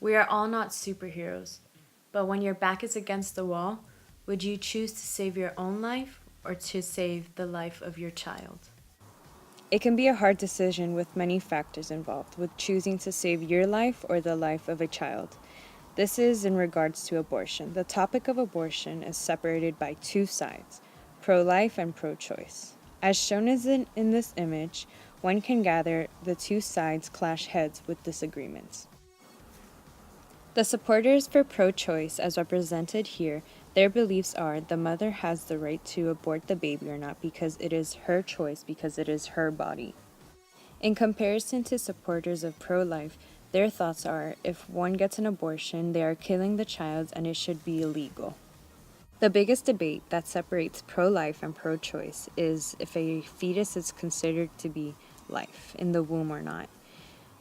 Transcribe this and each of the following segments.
We are all not superheroes, but when your back is against the wall, would you choose to save your own life or to save the life of your child? It can be a hard decision with many factors involved, with choosing to save your life or the life of a child. This is in regards to abortion. The topic of abortion is separated by two sides, pro life and pro choice. As shown as in this image, one can gather the two sides clash heads with disagreements. The supporters for pro choice, as represented here, their beliefs are the mother has the right to abort the baby or not because it is her choice, because it is her body. In comparison to supporters of pro life, their thoughts are if one gets an abortion, they are killing the child and it should be illegal. The biggest debate that separates pro life and pro choice is if a fetus is considered to be life in the womb or not.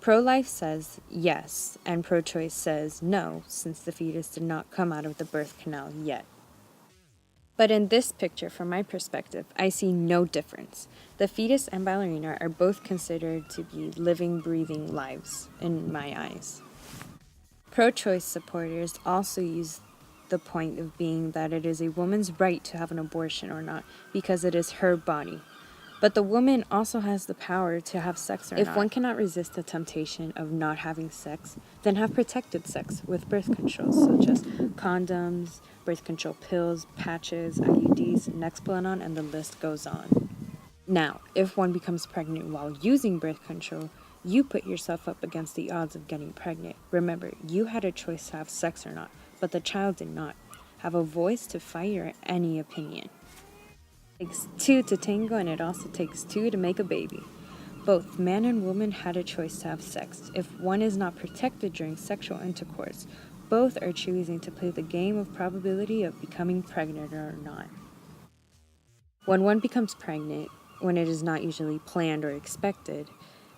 Pro life says yes, and pro choice says no, since the fetus did not come out of the birth canal yet. But in this picture, from my perspective, I see no difference. The fetus and ballerina are both considered to be living, breathing lives in my eyes. Pro choice supporters also use the point of being that it is a woman's right to have an abortion or not because it is her body. But the woman also has the power to have sex or not. If one cannot resist the temptation of not having sex, then have protected sex with birth controls such as condoms, birth control pills, patches, IUDs, Nexplanon, and the list goes on. Now, if one becomes pregnant while using birth control, you put yourself up against the odds of getting pregnant. Remember, you had a choice to have sex or not, but the child did not. Have a voice to fight your any opinion. It takes two to tango, and it also takes two to make a baby. Both man and woman had a choice to have sex. If one is not protected during sexual intercourse, both are choosing to play the game of probability of becoming pregnant or not. When one becomes pregnant, when it is not usually planned or expected,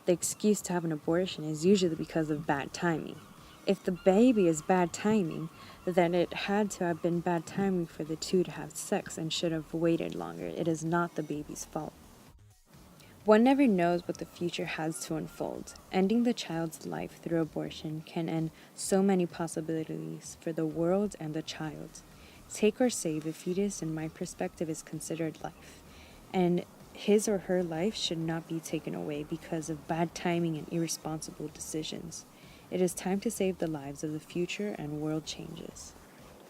the excuse to have an abortion is usually because of bad timing. If the baby is bad timing, then it had to have been bad timing for the two to have sex and should have waited longer. It is not the baby's fault. One never knows what the future has to unfold. Ending the child's life through abortion can end so many possibilities for the world and the child. Take or save a fetus, in my perspective, is considered life, and his or her life should not be taken away because of bad timing and irresponsible decisions. It is time to save the lives of the future and world changes.